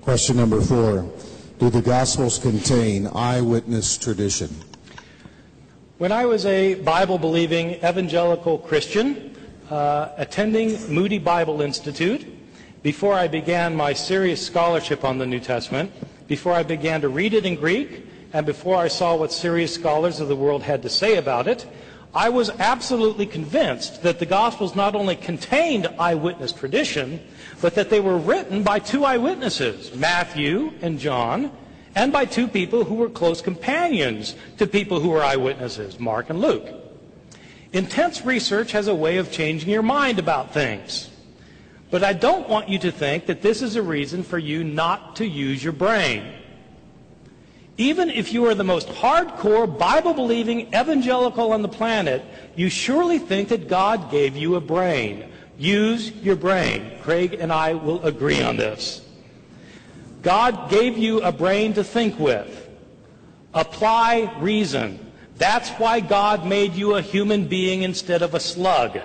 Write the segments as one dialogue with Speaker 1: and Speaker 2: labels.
Speaker 1: Question number 4. Do the Gospels contain eyewitness tradition?
Speaker 2: When I was a Bible-believing evangelical Christian attending Moody Bible Institute, before I began my serious scholarship on the New Testament, before I began to read it in Greek, and before I saw what serious scholars of the world had to say about it, I was absolutely convinced that the Gospels not only contained eyewitness tradition, but that they were written by two eyewitnesses, Matthew and John, and by two people who were close companions to people who were eyewitnesses, Mark and Luke. Intense research has a way of changing your mind about things. But I don't want you to think that this is a reason for you not to use your brain. Even if you are the most hardcore, Bible-believing evangelical on the planet, you surely think that God gave you a brain. Use your brain. Craig and I will agree on this. God gave you a brain to think with. Apply reason. That's why God made you a human being instead of a slug.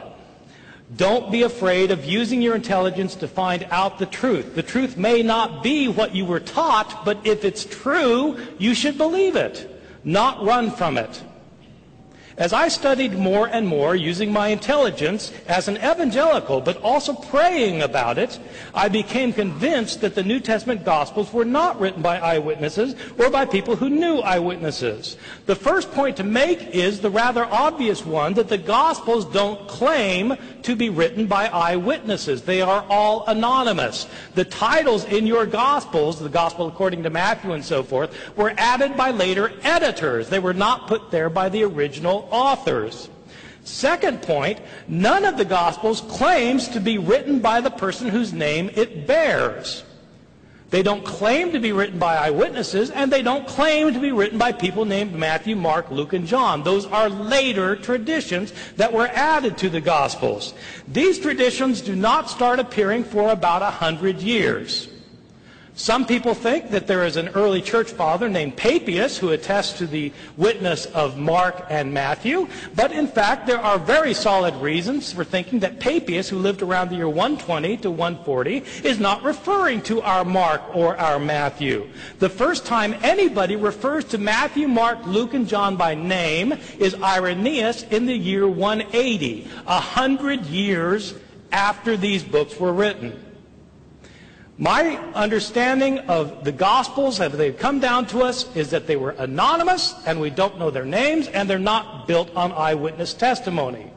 Speaker 2: Don't be afraid of using your intelligence to find out the truth. The truth may not be what you were taught, but if it's true, you should believe it, not run from it. As I studied more and more using my intelligence as an evangelical, but also praying about it, I became convinced that the New Testament Gospels were not written by eyewitnesses or by people who knew eyewitnesses. The first point to make is the rather obvious one that the Gospels don't claim to be written by eyewitnesses. They are all anonymous. The titles in your Gospels, the Gospel according to Matthew and so forth, were added by later editors. They were not put there by the original authors. Second point, none of the Gospels claims to be written by the person whose name it bears. They don't claim to be written by eyewitnesses, and they don't claim to be written by people named Matthew, Mark, Luke, and John. Those are later traditions that were added to the Gospels. These traditions do not start appearing for about 100 years. Some people think that there is an early church father named Papias who attests to the witness of Mark and Matthew, but in fact there are very solid reasons for thinking that Papias, who lived around the year 120 to 140, is not referring to our Mark or our Matthew. The first time anybody refers to Matthew, Mark, Luke, and John by name is Irenaeus in the year 180, 100 years after these books were written. My understanding of the Gospels, as they've come down to us, is that they were anonymous, and we don't know their names, and they're not built on eyewitness testimony.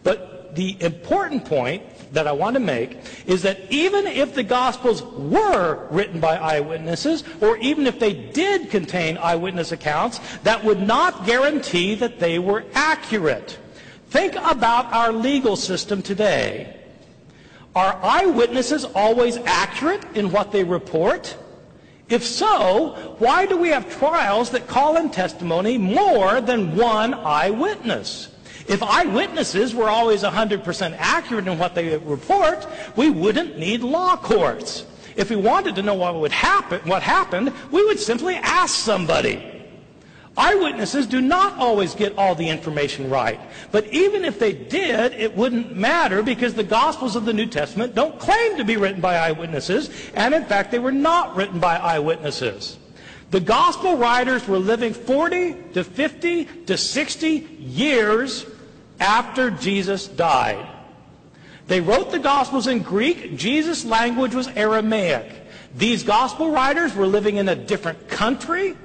Speaker 2: But the important point that I want to make is that even if the Gospels were written by eyewitnesses, or even if they did contain eyewitness accounts, that would not guarantee that they were accurate. Think about our legal system today. Are eyewitnesses always accurate in what they report? If so, why do we have trials that call in testimony more than one eyewitness? If eyewitnesses were always 100% accurate in what they report, we wouldn't need law courts. If we wanted to know what happened, we would simply ask somebody. Eyewitnesses do not always get all the information right. But even if they did, it wouldn't matter because the Gospels of the New Testament don't claim to be written by eyewitnesses, and in fact they were not written by eyewitnesses. The Gospel writers were living 40 to 50 to 60 years after Jesus died. They wrote the Gospels in Greek. Jesus' language was Aramaic. These Gospel writers were living in a different country.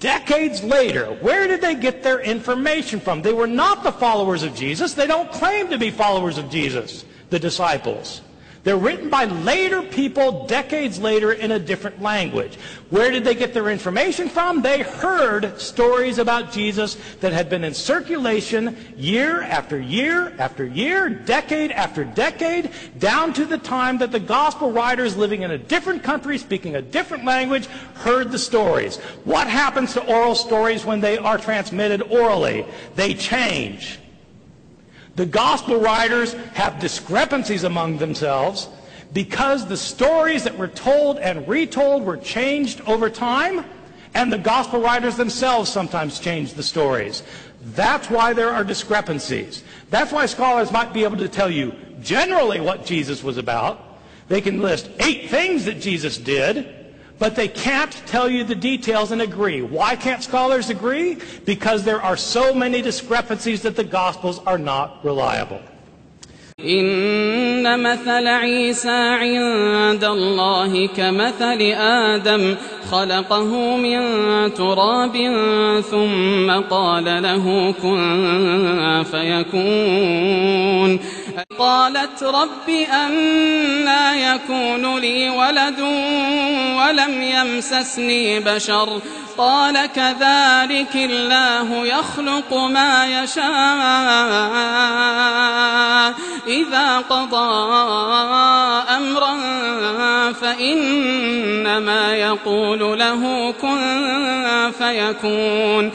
Speaker 2: Decades later, where did they get their information from? They were not the followers of Jesus. They don't claim to be followers of Jesus, the disciples. They're written by later people, decades later, in a different language. Where did they get their information from? They heard stories about Jesus that had been in circulation year after year after year, decade after decade, down to the time that the gospel writers living in a different country, speaking a different language, heard the stories. What happens to oral stories when they are transmitted orally? They change. The gospel writers have discrepancies among themselves because the stories that were told and retold were changed over time, and the gospel writers themselves sometimes changed the stories. That's why there are discrepancies. That's why scholars might be able to tell you generally what Jesus was about. They can list 8 things that Jesus did, but they can't tell you the details and agree. Why can't scholars agree? Because there are so many discrepancies that the Gospels are not reliable.
Speaker 3: إن مثل عيسى عند الله كمثل آدم خلقه من تراب ثم قال له كن فيكون قالت رب أنى يكون لي ولد ولم يمسسني بشر قال كذلك الله يخلق ما يشاء إذا قضى أمرا فإنما يقول له كن فيكون